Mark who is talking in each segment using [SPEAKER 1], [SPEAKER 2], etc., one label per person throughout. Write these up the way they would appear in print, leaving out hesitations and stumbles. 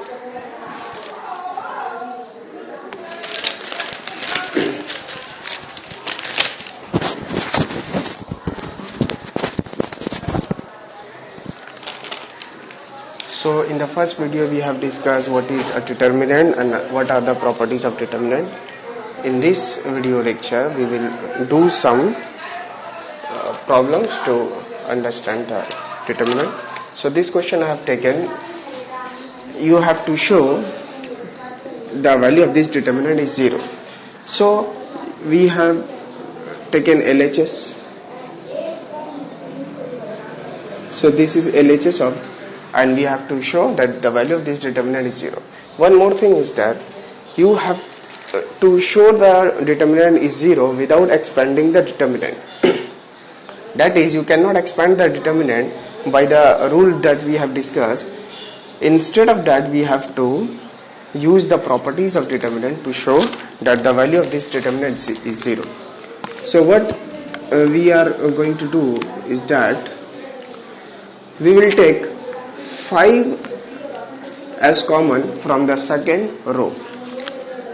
[SPEAKER 1] So in the first video we have discussed what is a determinant and what are the properties of determinant. In this video lecture we will do some problems to understand the determinant. So this question I have taken, you have to show the value of this determinant is 0. So we have taken LHS. So this is LHS of, and we have to show that the value of this determinant is 0. One more thing is that you have to show the determinant is 0 without expanding the determinant. That is, you cannot expand the determinant by the rule that we have discussed. Instead of that, we have to use the properties of determinant to show that the value of this determinant is 0. So what we are going to do is that we will take 5 as common from the second row.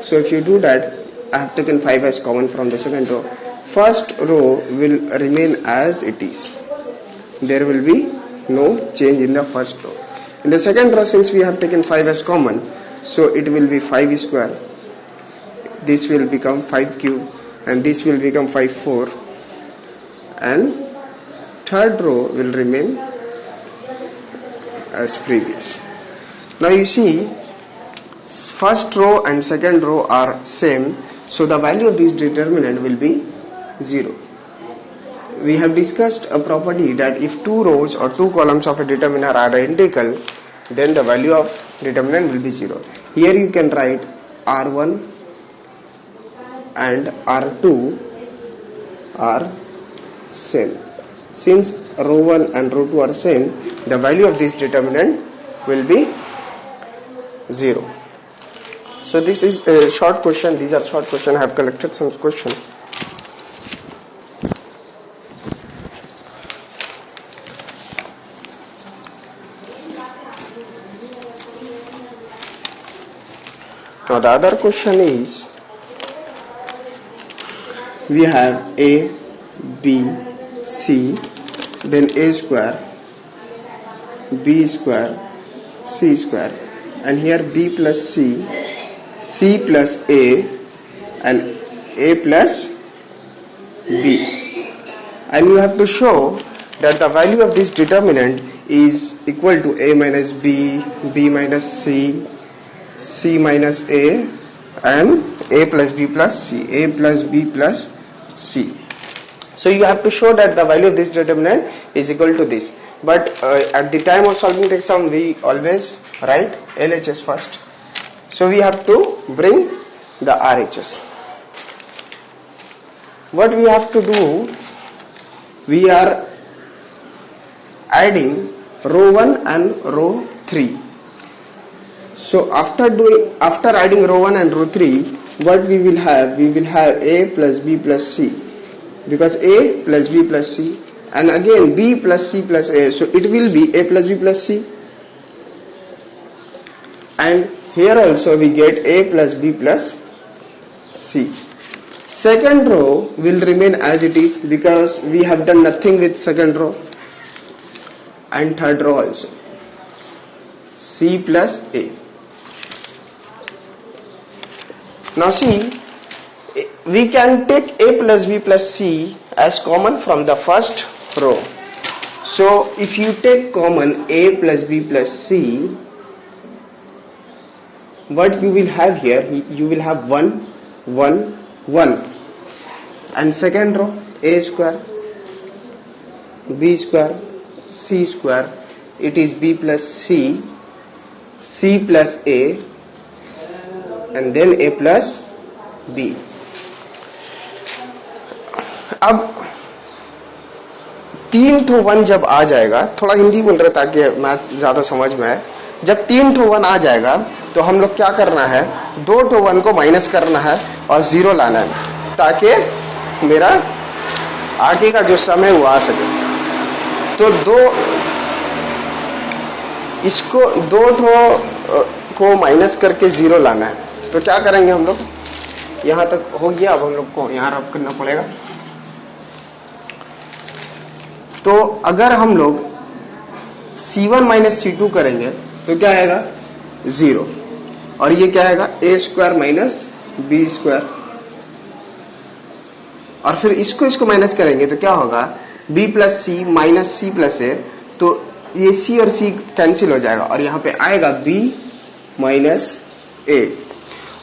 [SPEAKER 1] So if you do that, I have taken 5 as common from the second row. First row will remain as it is. There will be no change in the first row. In the second row, since we have taken 5 as common, so it will be 5 square. This will become 5 cube, and this will become 5 4. And third row will remain as previous. Now you see, first row and second row are same, so the value of this determinant will be 0. We have discussed a property that if two rows or two columns of a determiner are identical, then the value of determinant will be 0. Here you can write R1 and R2 are same. Since row 1 and row 2 are same, the value of this determinant will be 0. So this is a short question. These are short questions. I have collected some questions. Now the other question is, we have A, B, C, then A square, B square, C square, and here B plus C, C plus A, and A plus B. And you have to show that the value of this determinant is equal to A minus B, B minus C, C minus A, and A plus B plus C, A plus B plus C. So you have to show that the value of this determinant is equal to this. But at the time of solving the exam, we always write LHS first. So we have to bring the RHS. What we have to do, we are adding row 1 and row 3. So after adding row 1 and row 3, what we will have A plus B plus C, because A plus B plus C, and again B plus C plus A, so it will be A plus B plus C, and here also we get A plus B plus C. Second row will remain as it is because we have done nothing with second row, and third row also C plus A. Now see, we can take A plus B plus C as common from the first row. So if you take common A plus B plus C, what you will have here, you will have 1, 1, 1. And second row, A square, B square, C square, it is B plus C, C plus A, and then A plus B. अब 3 to 1 जब आ जाएगा, थोड़ा हिंदी बोल रहे ताकि math ज्यादा समझ में आए. जब 3 to 1 आ जाएगा तो हम लोग क्या करना है, 2 to 1 को माइनस करना है और 0 लाना है, ताकि मेरा आगे का जो समय वो आ सके. तो इसको 2 to को माइनस करके 0 लाना है। तो क्या करेंगे हम लोग, यहां तक हो गया, अब हम लोग को यहां रब करना पड़ेगा। तो अगर हम लोग C1 माइनस C2 करेंगे तो क्या आएगा 0, और ये क्या आएगा a square minus b square, और फिर इसको माइनस करेंगे तो क्या होगा b प्लस सी माइनस सी प्लस ए, तो ये c और c कैंसिल हो जाएगा और यहाँ पे आएगा b माइनस a।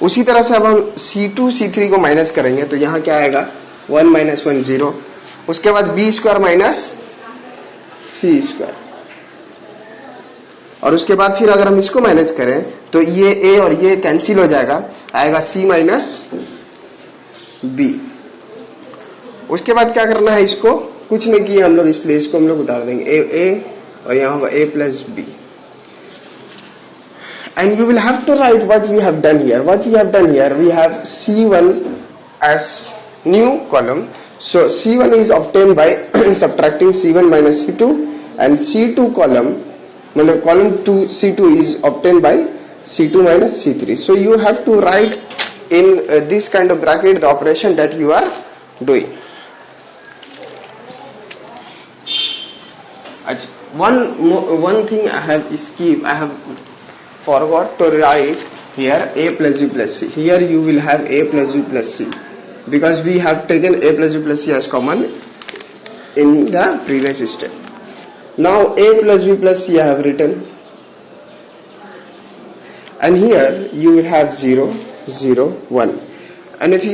[SPEAKER 1] उसी तरह से अब हम C2 C3 को माइनस करेंगे तो यहाँ क्या आएगा 1 माइनस 1 0, उसके बाद b square minus c square, और उसके बाद फिर अगर हम इसको माइनस करें तो ये a और ये कैंसिल हो जाएगा, आएगा c माइनस b। उसके बाद क्या करना है, इसको कुछ नहीं किया हम लोग, इसलिए इसको हम लोग उतार देंगे a और यहाँ होगा a plus b। And you will have to write what we have done here. What we have done here, we have C1 as new column. So C1 is obtained by subtracting C1 minus C2, and C2 column, मतलब column 2 C2 is obtained by C2 minus C3. So you have to write in this kind of bracket the operation that you are doing. One thing I have skipped, I have forgot to write here a plus b plus c. Here you will have a plus b plus c, because we have taken a plus b plus c as common in the previous step. Now a plus b plus c I have written, and here you will have 0 0 1, and if you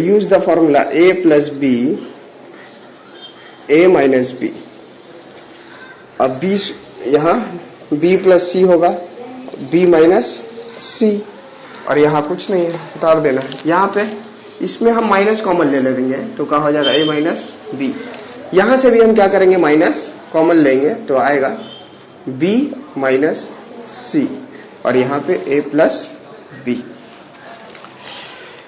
[SPEAKER 1] use the formula a plus b a minus b, अब b यहाँ b plus c होगा b minus c, और यहाँ कुछ नहीं है, उतार देना है। यहाँ पे इसमें हम माइनस कॉमन ले लेंगे तो क्या हो जाएगा a माइनस b। यहाँ से भी हम क्या करेंगे, माइनस कॉमन लेंगे तो आएगा b माइनस c, और यहाँ पे a प्लस b।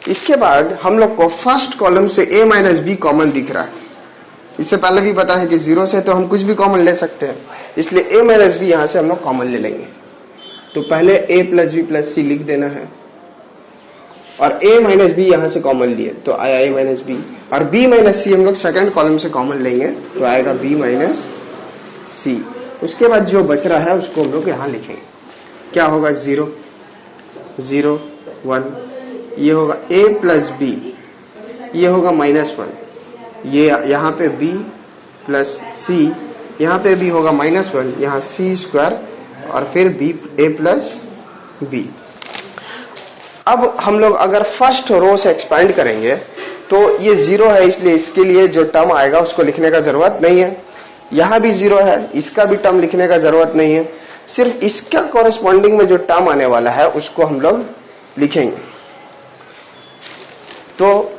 [SPEAKER 1] इसके बाद हम लोग को फर्स्ट कॉलम से a माइनस b कॉमन दिख रहा है। इससे पहले भी पता है कि 0 से तो हम कुछ भी कॉमन ले सकते हैं, इसलिए a माइनस b यहाँ से हम लोग कॉमन ले लेंगे। तो पहले a plus b plus c लिख देना है, और a माइनस b यहाँ से कॉमन लिए तो आया a माइनस b, और b माइनस c हम लोग सेकंड कॉलम से कॉमन लेंगे तो आएगा b माइनस c। उसके बाद जो बच रहा है उसको हम लोग यहाँ लिखेंगे, क्या होगा 0 0 1, ये होगा a प्लस b, ये होगा माइनस 1, ये यहाँ पे b प्लस c, यहाँ पे भी होगा माइनस 1, यहाँ c स्क्वायर, और फिर b a प्लस b। अब हम लोग अगर फर्स्ट रो से एक्सपेंड करेंगे तो ये 0 है, इसलिए इसके लिए जो टर्म आएगा उसको लिखने का जरूरत नहीं है। यहाँ भी 0 है, इसका भी टर्म लिखने का जरूरत नहीं है, सिर्फ इसका कॉरेस्पॉन्डिंग में जो टर्म आने वाला है उसको हम लोग लिखेंगे। तो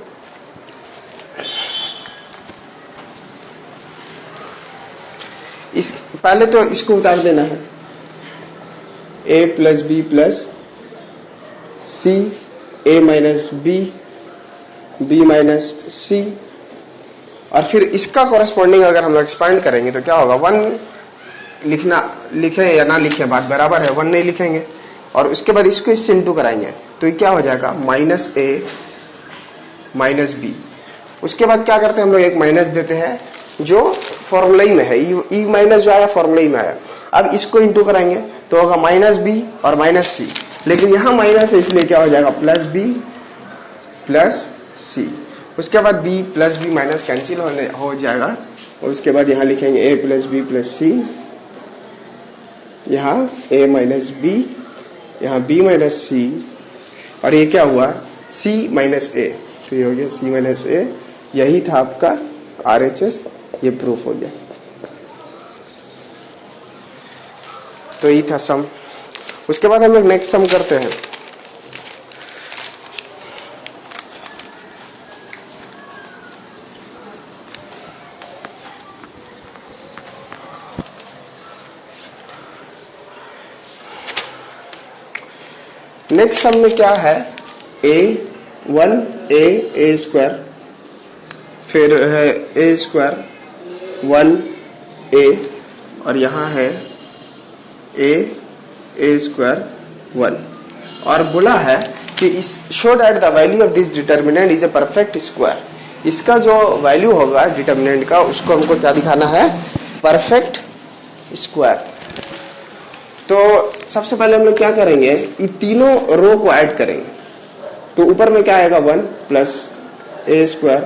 [SPEAKER 1] इस पहले तो इसको उतार देना है, a plus b plus c, a minus b b minus c, और फिर इसका कॉरेस्पॉन्डिंग अगर हम लोग एक्सपांड करेंगे तो क्या होगा 1 लिखना, लिखे या ना लिखे बात बराबर है, 1 नहीं लिखेंगे, और उसके बाद इसको इससे इंटू कराएंगे तो ये क्या हो जाएगा माइनस a माइनस b। उसके बाद क्या करते हैं हम लोग, एक माइनस देते हैं जो फॉर्मूला ही में है, ई माइनस जो आया फॉर्मूला ही में आया। अब इसको इंटू कराएंगे तो होगा माइनस बी और माइनस सी, लेकिन यहाँ माइनस है इसलिए क्या हो जाएगा प्लस बी प्लस सी। उसके बाद b plus B minus cancel हो जाएगा, और उसके बाद यहाँ लिखेंगे a plus B plus C, यहाँ a माइनस बी, यहाँ b माइनस सी, और ये क्या हुआ c माइनस a, तो ये हो गया c माइनस a। यही था आपका RHS, ये प्रूफ हो गया। तो ये था सम। उसके बाद हम लोग नेक्स्ट सम करते हैं। नेक्स्ट सम में क्या है, a स्क्वायर, फिर है a स्क्वायर 1a, और यहाँ है a स्क्वायर 1 और बोला है कि इस show that the value of this determinant is a perfect square. इसका जो वैल्यू होगा डिटर्मिनेंट का उसको हमको क्या दिखाना है, परफेक्ट स्क्वायर। तो सबसे पहले हम लोग क्या करेंगे, ये तीनों रो को ऐड करेंगे। तो ऊपर में क्या आएगा 1 प्लस ए स्क्वायर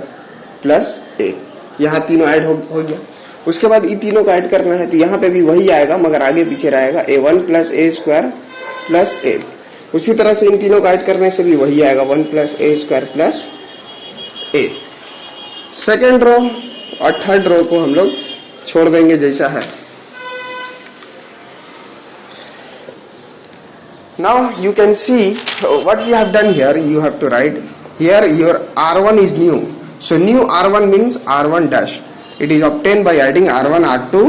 [SPEAKER 1] प्लस ए, यहाँ तीनों ऐड हो गया। उसके बाद ये तीनों को ऐड करना है तो यहाँ पे भी वही आएगा मगर आगे पीछे रहेगा a1 प्लस ए स्क्वायर प्लस ए। उसी तरह से इन तीनों को ऐड करने से भी वही आएगा 1 प्लस ए स्क्वायर प्लस ए। सेकेंड रो और थर्ड रो को हम लोग छोड़ देंगे जैसा है। Now you can see what we have done here. You have to write here your R1 is new. So new R1 means R1 dash. It is obtained by adding R1, R2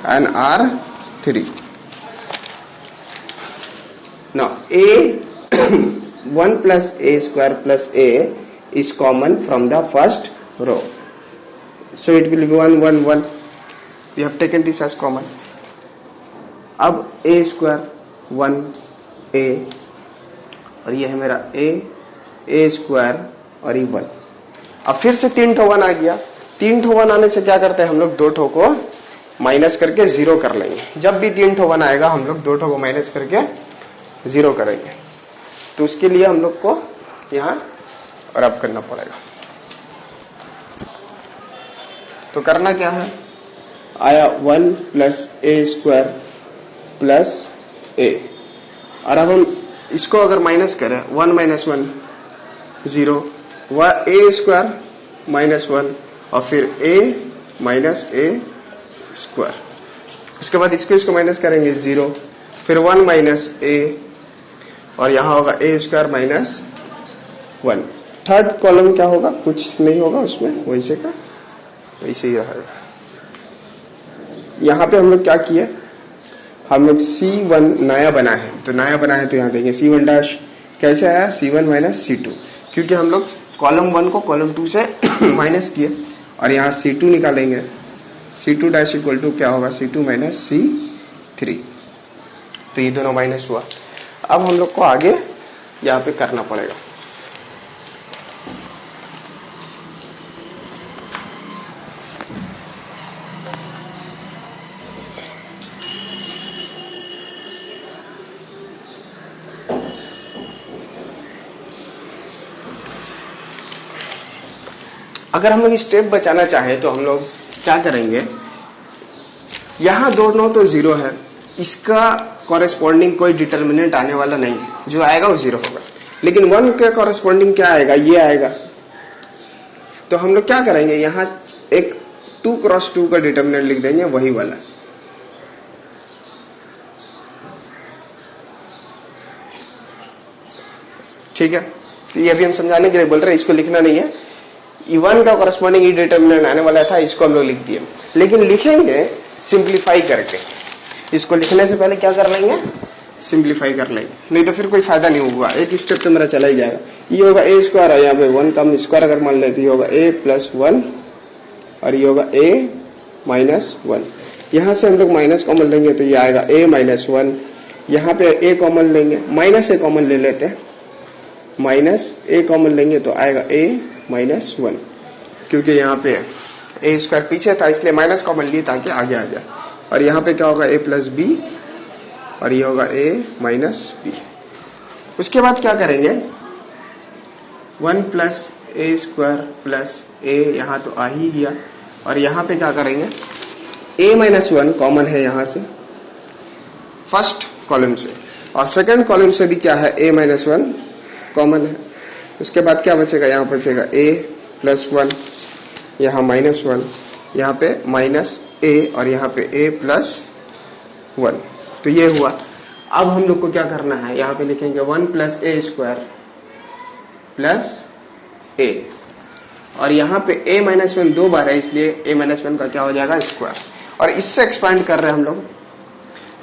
[SPEAKER 1] and R3. Now A 1 plus A square plus A is common from the first row. So it will be 1 1 1. We have taken this as common. अब A square 1 A और ये है मेरा A square और ये 1। अब फिर से 3 ठो 1 आ गया। 3 ठो 1 आने से क्या करते हैं हम लोग, 2 ठो को माइनस करके 0 कर लेंगे। जब भी 3 ठो 1 आएगा हम लोग 2 ठो को माइनस करके 0 करेंगे। तो उसके लिए हम लोग को यहाँ रब करना पड़ेगा। तो करना क्या है, आया 1 प्लस ए स्क्वायर प्लस ए और अब हम इसको अगर माइनस करें 1 माइनस 1 0, वह ए स्क्वायर माइनस 1 और फिर ए माइनस ए स्क्वायर। उसके बाद इसको माइनस करेंगे 0, फिर 1 माइनस ए और यहाँ होगा ए स्क्वायर माइनस 1। थर्ड कॉलम क्या होगा, कुछ नहीं होगा उसमें, वैसे का वैसे ही रहेगा। यहाँ पे हम लोग क्या किए, हम लोग C1 नया बना है, तो नया बना है तो यहाँ देंगे C1 डैश। कैसे आया, C1 माइनस C2, क्योंकि हम लोग कॉलम 1 को कॉलम 2 से माइनस किए और यहाँ C2 निकालेंगे। C2 डैश इक्वल टू क्या होगा, C2 माइनस C3। तो ये दोनों माइनस हुआ। अब हम लोग को आगे यहाँ पे करना पड़ेगा। अगर हम लोग स्टेप बचाना चाहें तो हम लोग क्या करेंगे, यहाँ दोनों तो 0 है, इसका कॉरेस्पॉन्डिंग कोई डिटर्मिनेंट आने वाला नहीं है, जो आएगा वो 0 होगा। लेकिन 1 के कॉरेस्पॉन्डिंग क्या आएगा, ये आएगा। तो हम लोग क्या करेंगे, यहाँ एक 2 क्रॉस 2 का डिटर्मिनेंट लिख देंगे, वही वाला। ठीक है, तो ये अभी हम समझाने के लिए बोल रहे हैं, इसको लिखना नहीं है। E1 का कॉरेस्पॉन्डिंग डिटर्मिनेंट आने वाला था, इसको हम लोग लिख दिए। लेकिन लिखेंगे सिंप्लीफाई करके। इसको लिखने से पहले क्या कर लेंगे, सिंप्लीफाई कर लेंगे, नहीं तो फिर कोई फायदा नहीं होगा। एक स्टेप तो मेरा चला ही जाएगा। ये होगा ए स्क्वायर है, यहाँ पे 1 का हम स्क्वायर अगर मान लेते, ये होगा a प्लस 1 और ये होगा a माइनस 1। यहाँ से हम लोग माइनस कॉमन लेंगे तो ये आएगा a माइनस 1। यहाँ पे a कॉमन लेंगे, माइनस a कॉमन ले लेते हैं, माइनस a कॉमन लेंगे तो आएगा a माइनस 1, क्योंकि यहाँ पे ए स्क्वायर पीछे था इसलिए माइनस कॉमन लिए ताकि आगे आ जाए। और यहाँ पे क्या होगा, a प्लस बी और ये होगा a माइनस बी। उसके बाद क्या करेंगे, 1 प्लस ए स्क्वायर प्लस ए, यहाँ तो आ ही गया। और यहाँ पे क्या करेंगे, a माइनस 1 कॉमन है यहाँ से फर्स्ट कॉलम से, और सेकंड कॉलम से भी क्या है, a माइनस 1 कॉमन है। उसके बाद क्या बचेगा, यहाँ बचेगा a प्लस 1, यहाँ माइनस 1, यहाँ पे माइनस a और यहाँ पे a प्लस 1। तो ये हुआ। अब हम लोग को क्या करना है, यहाँ पे लिखेंगे 1 plus A square plus a, और यहाँ पे a माइनस 1 2 बार है इसलिए a माइनस 1 का क्या हो जाएगा, स्क्वायर। और इससे एक्सपांड कर रहे हैं हम लोग,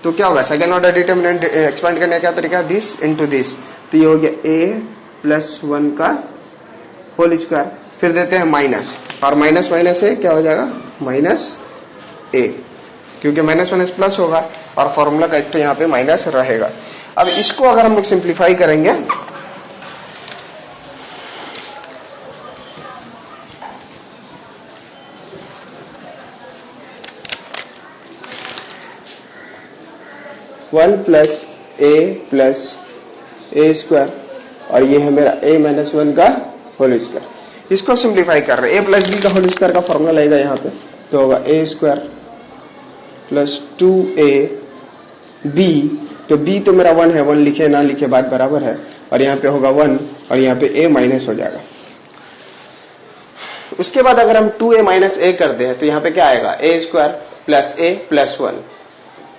[SPEAKER 1] तो क्या होगा, सेकेंड ऑर्डर डिटर्मिनेंट एक्सपांड करने का तरीका, दिस इंटू दिस। तो ये हो गया a प्लस 1 का होल स्क्वायर, फिर देते हैं माइनस, और माइनस माइनस है क्या हो जाएगा, माइनस a, क्योंकि माइनस माइनस प्लस होगा और फॉर्मूला का एक तो यहाँ पे माइनस रहेगा। अब इसको अगर हम लोग सिंप्लीफाई करेंगे, वन प्लस ए स्क्वायर और ये है मेरा a माइनस वन का होल स्क्वायर। इसको सिंप्लीफाई कर रहे हैं, a प्लस बी का होल स्क्वायर का फॉर्मूला लगेगा यहाँ पे, तो होगा a square plus 2a b, तो b तो मेरा 1 है, 1 लिखे ना लिखे बात बराबर है, और यहाँ पे होगा 1 और यहाँ पे a माइनस हो जाएगा। उसके बाद अगर हम 2a माइनस a कर दें तो यहाँ पे क्या आएगा, a square plus a plus 1,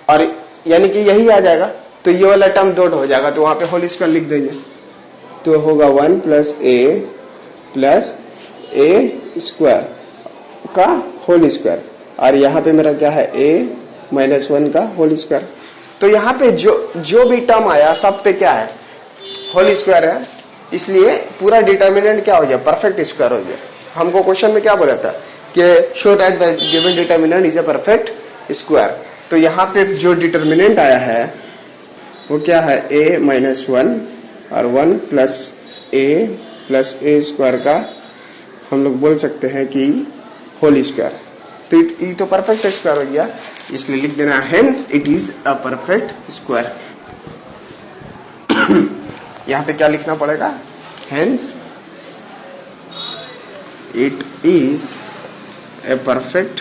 [SPEAKER 1] और यानी कि यही आ जाएगा, तो ये वाला टर्म डॉट हो जाएगा, तो वहां पे होल स्क्वायर लिख देंगे, तो होगा 1 प्लस a स्क्वायर का होल स्क्वायर, और यहाँ पे मेरा क्या है a माइनस 1 का होल स्क्वायर। तो यहाँ पे जो भी टर्म आया सब पे क्या है, होल स्क्वायर है, इसलिए पूरा डिटर्मिनेंट क्या हो गया, परफेक्ट स्क्वायर हो गया। हमको क्वेश्चन में क्या बोला था कि show that the given determinant is a perfect square, तो यहाँ पे जो डिटर्मिनेंट आया है वो क्या है, a माइनस 1 और 1 प्लस a स्क्वायर का हम लोग बोल सकते हैं कि होल स्क्वायर, तो ये तो परफेक्ट स्क्वायर हो गया, इसलिए लिख देना hence it is a perfect square. यहाँ पे क्या लिखना पड़ेगा, hence it is a perfect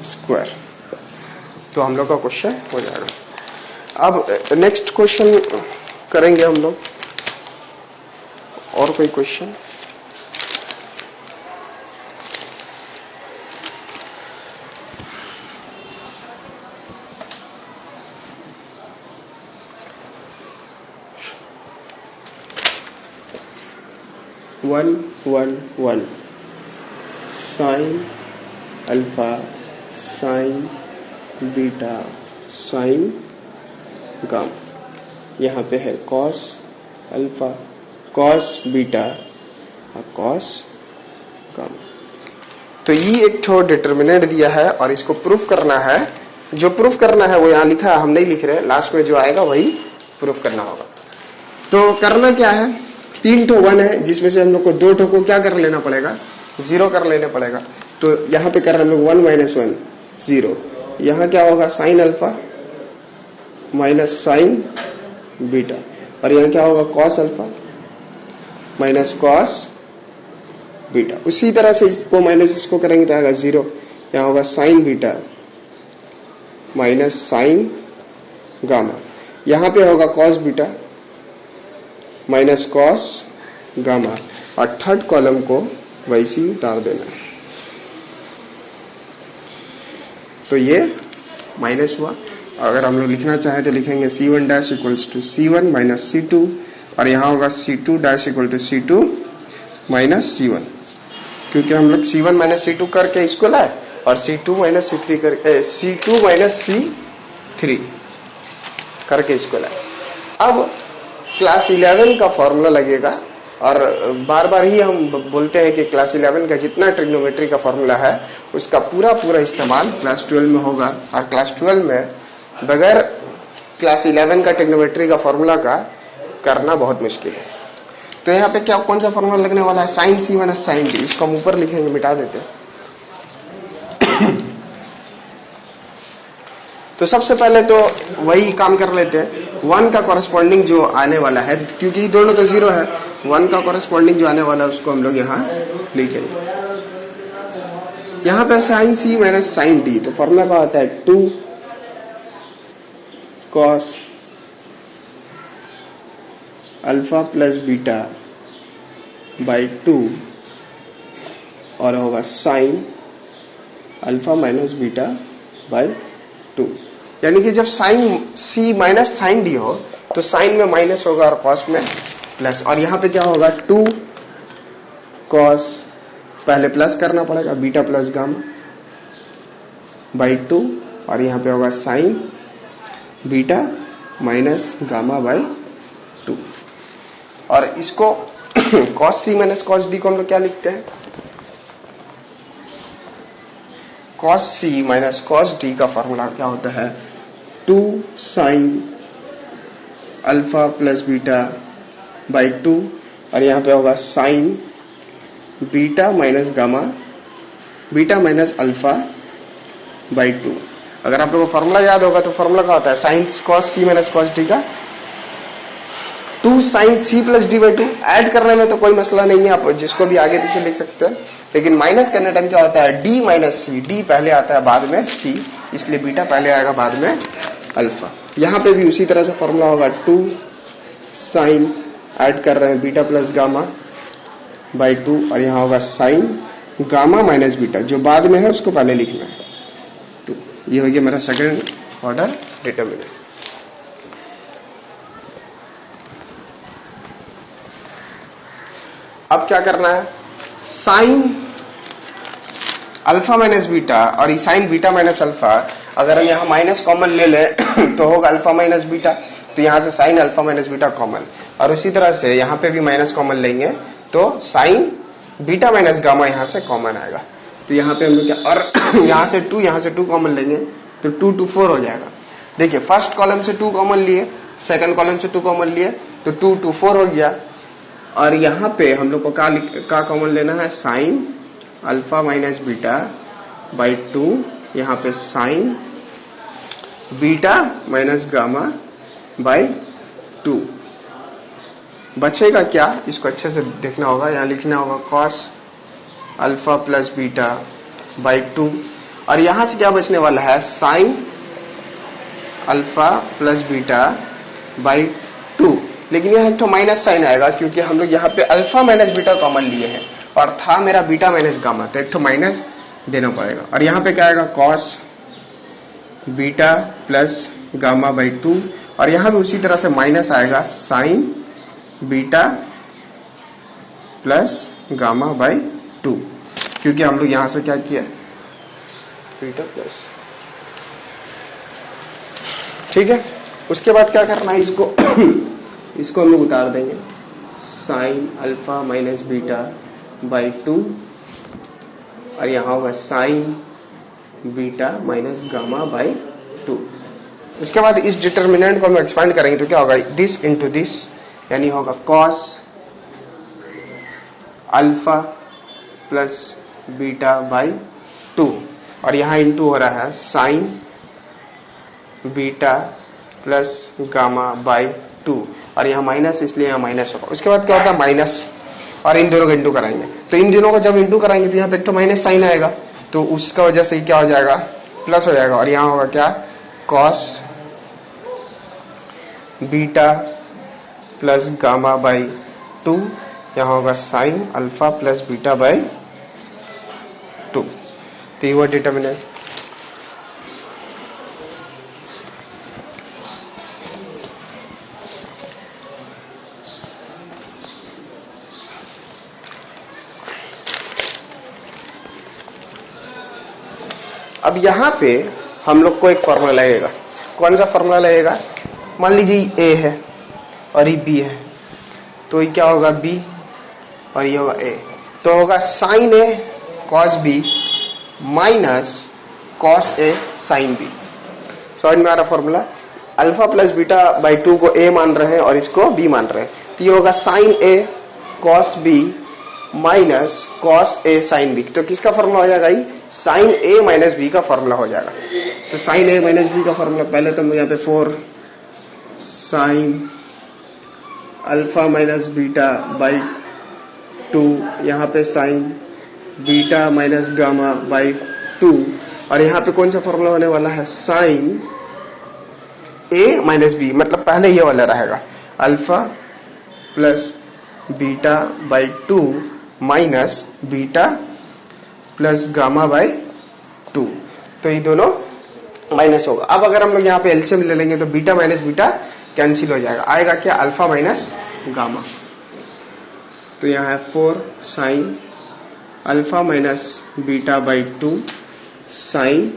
[SPEAKER 1] square, तो हम लोग का क्वेश्चन हो जाएगा। अब नेक्स्ट क्वेश्चन करेंगे हम लोग, और कोई question? One sine alpha sign beta sine gamma, यहाँ पे है कॉस अल्फा कॉस बीटा और कॉस गामा। तो ये एक ठो डिटर्मिनेंट दिया है और इसको प्रूफ करना है, जो प्रूफ करना है वो यहाँ लिखा है, हम नहीं लिख रहे, लास्ट में जो आएगा वही प्रूफ करना होगा। तो करना क्या है, 3 ठो 1 है जिसमें से हम लोग को 2 ठो को क्या कर लेना पड़ेगा, 0 कर लेना पड़ेगा। तो यहाँ पे कर रहे हम लोग 1 माइनस 1 0, यहाँ क्या होगा sine alpha minus sign beta, और यहाँ क्या होगा cos alpha minus cos beta. उसी तरह से इसको माइनस इसको करेंगे तो आएगा 0, यहाँ होगा sign beta minus sign gamma, यहाँ पे होगा cos beta minus cos gamma, और थर्ड कॉलम को वैसे ही उतार देना। तो ये माइनस हुआ, अगर हम लोग लिखना चाहें तो लिखेंगे C1 dash equals to C1 minus C2, और यहाँ होगा C2 dash equal to C2 minus C1, क्योंकि हम लोग C1 माइनस C2 करके इसको लाए और C2 माइनस C3 करके C2 माइनस C3 करके इसको लाए। अब क्लास 11 का फॉर्मूला लगेगा, और बार बार ही हम बोलते हैं कि क्लास 11 का जितना ट्रिग्नोमेट्री का फॉर्मूला है उसका पूरा इस्तेमाल क्लास 12 में होगा, और क्लास 12 में बगैर क्लास 11 का ट्रिग्नोमेट्री का फॉर्मूला का करना बहुत मुश्किल है। तो यहाँ पे क्या कौन सा फॉर्मूला लगने वाला है, sine C minus sine D, इसको हम ऊपर लिखेंगे, मिटा देते हैं। तो सबसे पहले तो वही काम कर लेते हैं, 1 का कॉरेस्पॉन्डिंग जो आने वाला है, क्योंकि दोनों तो 0 है, 1 का कॉरेस्पॉन्डिंग जो आने वाला है उसको हम लोग यहाँ लिखेंगे। यहाँ पे sine C minus sine D, तो फॉर्मूला क्या होता है 2 cos alpha plus beta by 2, और होगा sine alpha minus beta by 2, यानी कि जब sine C minus sine D हो तो साइन में माइनस होगा और कॉस में प्लस, और यहाँ पे क्या होगा 2 कॉस, पहले प्लस करना पड़ेगा, बीटा प्लस गामा बाई 2, और यहाँ पे होगा sign beta minus gamma by 2, और इसको cos C minus cos D को हम लोग क्या लिखते हैं, cos C minus cos D का फॉर्मूला क्या होता है 2 sine alpha plus beta by 2 और यहाँ पे होगा sign beta minus gamma beta minus alpha by 2। अगर आप लोगों को फॉर्मूला याद होगा तो फॉर्मूला क्या होता है, sine cos C minus cos D का 2 sine C plus D by 2। Add करने में तो कोई मसला नहीं है, आप जिसको भी आगे पीछे लिख सकते हैं, लेकिन माइनस करने टाइम क्या होता है, डी माइनस सी। डी पहले आता है बाद में सी, इसलिए बीटा पहले आएगा बाद में अल्फा। यहाँ पे भी उसी तरह से फॉर्मूला होगा 2 साइन ऐड कर रहे हैं बीटा प्लस गामा बाई 2 और यहाँ होगा साइन गामा माइनस बीटा, जो बाद में है उसको पहले लिखना है 2। ये हो गया मेरा सेकंड ऑर्डर डिटरमिनेंट। अब क्या करना है, साइन अल्फा माइनस बीटा और ये साइन बीटा माइनस अल्फा, अगर हम यहाँ माइनस कॉमन ले लें तो होगा अल्फा माइनस बीटा, तो यहाँ से sign alpha minus beta common, और उसी तरह से यहाँ पे भी माइनस कॉमन लेंगे तो साइन बीटा माइनस गामा यहाँ से कॉमन आएगा। तो यहाँ पे हम लोग क्या, और यहाँ से 2 कॉमन लेंगे तो 2 to 4 हो जाएगा। देखिए फर्स्ट कॉलम से 2 कॉमन लिए, सेकंड कॉलम से 2 कॉमन लिए तो 2 to 4 हो गया। और यहाँ पे हम लोग को क्या कॉमन लेना है, sign alpha minus beta by 2, यहाँ पे sign beta minus gamma by 2। बचेगा क्या, इसको अच्छे से देखना होगा, यहाँ लिखना होगा cos alpha plus beta by 2 और यहाँ से क्या बचने वाला है, sine alpha plus beta by 2। लेकिन यहाँ एक तो माइनस साइन आएगा क्योंकि हम लोग यहाँ पे अल्फा माइनस बीटा कॉमन लिए हैं और था मेरा बीटा माइनस गामा, तो एक तो माइनस देना पड़ेगा। और यहाँ पे क्या आएगा, cos beta plus gamma by 2 और यहाँ भी उसी तरह से माइनस आएगा, sign beta plus gamma by 2, क्योंकि हम लोग यहाँ से क्या किया, बीटा प्लस। ठीक है, उसके बाद क्या करना है, इसको हम लोग उतार देंगे, sign alpha minus beta by 2 और यहाँ होगा sign beta minus gamma by 2। उसके बाद इस डिटर्मिनेंट को हम एक्सपांड करेंगे तो क्या होगा, दिस इंटू दिस, यानी होगा cos alpha plus beta by 2 और यहाँ इंटू हो रहा है sign beta plus gamma by 2 और यहाँ माइनस, इसलिए यहाँ माइनस होगा। उसके बाद क्या होता है, माइनस, और इन दोनों को इंटू कराएंगे, तो इन दोनों को जब इंटू कराएंगे तो यहाँ पे एक तो माइनस साइन आएगा, तो उसका वजह से क्या हो जाएगा, प्लस हो जाएगा। और यहाँ होगा क्या, cos beta plus gamma by 2, यहाँ होगा sine alpha plus beta by 2। तो ये हुआ डिटर्मिनेंट। अब यहाँ पे हम लोग को एक फॉर्मूला लगेगा। कौन सा फॉर्मूला लगेगा, मान लीजिए ए है और ये बी है, तो ये क्या होगा, बी और ये होगा ए, तो होगा sign A cos B minus cos A sine B. समझ में आ रहा formula, alpha plus beta by 2 को ए मान रहे हैं और इसको बी मान रहे हैं, तो ये होगा sign A cos B minus cos A sine B. तो किसका फॉर्मूला हो जाएगा, साइन ए माइनस बी का फॉर्मूला हो जाएगा। तो साइन ए माइनस बी का फॉर्मूला, पहले तो मैं यहाँ पे 4 sign alpha minus beta by 2, यहाँ पे sign beta minus gamma by 2 और यहाँ पे कौन सा फॉर्मूला होने वाला है, साइन ए माइनस बी, मतलब पहले ये वाला रहेगा, alpha plus beta by 2 minus beta plus gamma by 2। तो ये दोनों माइनस होगा। अब अगर हम लोग यहाँ पे एलसीएम ले लेंगे तो बीटा माइनस बीटा कैंसिल हो जाएगा, आएगा क्या, अल्फा माइनस गामा। तो यहाँ है 4 sign alpha minus beta by 2 sign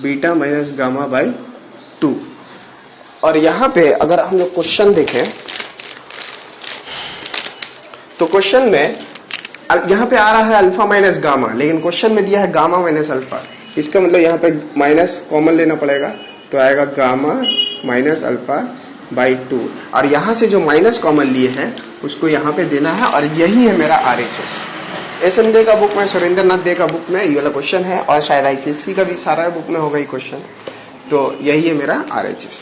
[SPEAKER 1] beta minus gamma by 2। और यहाँ पे अगर हम लोग क्वेश्चन देखें तो क्वेश्चन में यहाँ पे आ रहा है अल्फा माइनस गामा, लेकिन क्वेश्चन में दिया है गामा माइनस अल्फा। इसका मतलब यहाँ पे माइनस कॉमन लेना पड़ेगा, तो आएगा गामा माइनस अल्फा बाई 2, और यहाँ से जो माइनस कॉमन लिए हैं उसको यहाँ पे देना है, और यही है मेरा RHS। SMD का बुक में, सुरेंद्र नाथ दे का बुक में ये वाला क्वेश्चन है, और शायद ICSE का भी सारा बुक में होगा ये क्वेश्चन। तो यही है मेरा RHS।